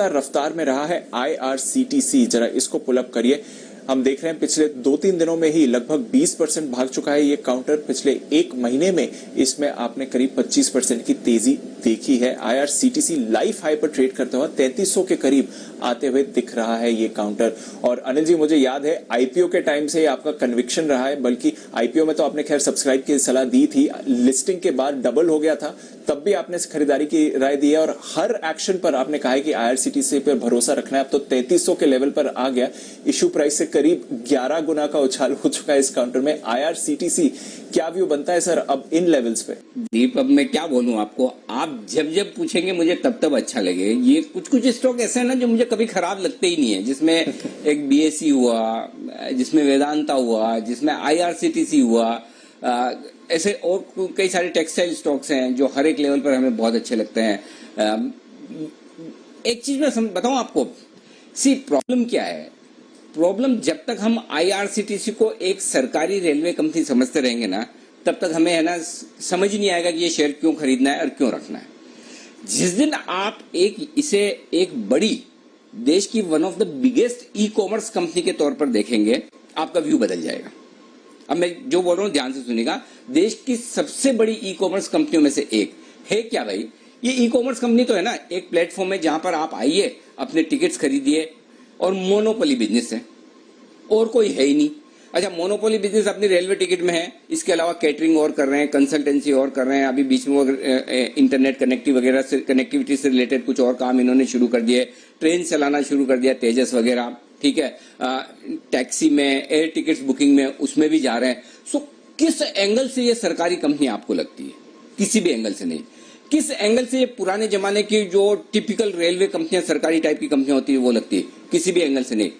लगातार रफ्तार में रहा है IRCTC। जरा इसको पुल अप करिए। हम देख रहे हैं पिछले 2-3 दिनों में ही लगभग 20% भाग चुका है ये काउंटर। पिछले एक महीने में इसमें आपने करीब 25% की तेजी देखी है। IRCTC लाइफ हाई पर ट्रेड करते हुए 3300 के करीब आते हुए दिख रहा है ये काउंटर। और अनिल जी, मुझे याद है आईपीओ के टाइम से आपका कन्विक्शन रहा है, बल्कि आईपीओ में तो आपने खैर सब्सक्राइब की सलाह दी थी, लिस्टिंग के बाद डबल हो गया था, तब भी आपने खरीदारी की राय दी है और हर एक्शन पर आपने कहा है कि IRCTC पर भरोसा रखना है। अब तो 3300 के लेवल पर आ गया, इश्यू प्राइस से करीब 11 गुना का उछाल हो चुका है इस काउंटर में। IRCTC क्या व्यू बनता है सर अब इन लेवल्स पे? दीप, अब मैं क्या बोलूं आपको, आप जब जब पूछेंगे मुझे तब तब अच्छा लगे। ये कुछ स्टॉक ऐसे हैं ना जो मुझे कभी खराब लगते ही नहीं है, जिसमें एक BSE हुआ, जिसमें वेदांता हुआ, जिसमें IRCTC हुआ, ऐसे और कई सारे टेक्सटाइल स्टॉक्स हैं जो हर एक लेवल पर हमें बहुत अच्छे लगते हैं। एक चीज मैं बताऊं आपको, प्रॉब्लम क्या है? प्रॉब्लम, जब तक हम IRCTC को एक सरकारी रेलवे कंपनी समझते रहेंगे ना, तब तक हमें है ना समझ नहीं आएगा कि ये शेयर क्यों खरीदना है और क्यों रखना है। जिस दिन आप इसे एक बड़ी देश की one of the biggest e-commerce company के तौर पर देखेंगे, आपका व्यू बदल जाएगा। अब मैं जो बोल रहा हूं ध्यान से सुनिएगा। देश की सबसे बड़ी ई-कॉमर्स कंपनियों में से एक है क्या भाई? ये ई-कॉमर्स कंपनी तो है ना एक प्लेटफॉर्म है जहां पर आप आइए, अपने टिकट्स खरीदिए, और मोनोपोली बिजनेस है, और कोई है ही नहीं। अच्छा, मोनोपोली बिजनेस अपनी रेलवे टिकट में है, इसके अलावा कैटरिंग और कर रहे हैं, कंसल्टेंसी और कर रहे हैं, अभी बीच में वो इंटरनेट कनेक्टिविटी से रिलेटेड कुछ और काम इन्होंने शुरू कर दिए, ट्रेन चलाना शुरू कर दिया, तेजस वगैरह, ठीक है, टैक्सी में, एयर टिकट्स बुकिंग में, उसमें भी जा रहे हैं। सो किस एंगल से ये सरकारी कंपनी आपको लगती है? किसी भी एंगल से नहीं। किस एंगल से ये पुराने जमाने की जो टिपिकल रेलवे कंपनियां, सरकारी टाइप की कंपनियां होती है, वो लगती है? किसी भी एंगल से नहीं।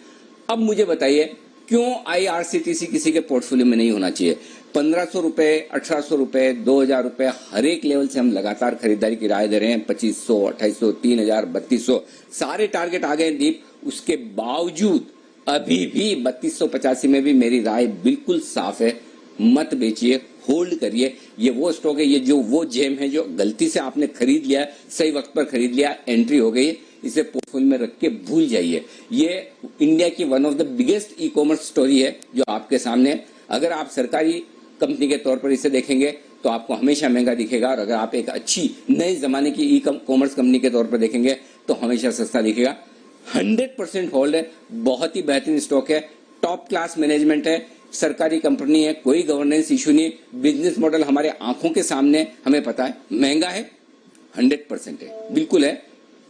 अब मुझे बताइए क्यों IRCTC किसी के पोर्टफोलियो में नहीं होना चाहिए? 1500 रुपए, 1800 रुपए, 2000 रुपए, हर एक लेवल से हम लगातार खरीदारी की राय दे रहे हैं। 2500, 2800, 3000, 3200 सारे टारगेट आ गए दीप। उसके बावजूद अभी भी 3285 में भी मेरी राय बिल्कुल साफ है, मत बेचिए, होल्ड करिए। ये वो स्टॉक है, ये जो वो जेम है जो गलती से आपने खरीद लिया, सही वक्त पर खरीद लिया, एंट्री हो गई, इसे पोर्टफोलियो में रख के भूल जाइए। ये इंडिया की one of the biggest e-commerce story है जो आपके सामने। अगर आप सरकारी कंपनी के तौर पर इसे देखेंगे तो आपको हमेशा महंगा दिखेगा, और अगर आप एक अच्छी नए जमाने की ई-कॉमर्स कंपनी के तौर पर देखेंगे तो हमेशा सस्ता दिखेगा। 100% होल्ड है, बहुत ही बेहतरीन स्टॉक है, टॉप क्लास मैनेजमेंट है, सरकारी कंपनी है, कोई गवर्नेंस इशू नहीं, बिजनेस मॉडल हमारे आंखों के सामने, हमें पता है। महंगा है, 100% है, बिल्कुल है,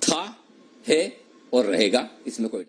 था, है और रहेगा, इसमें कोई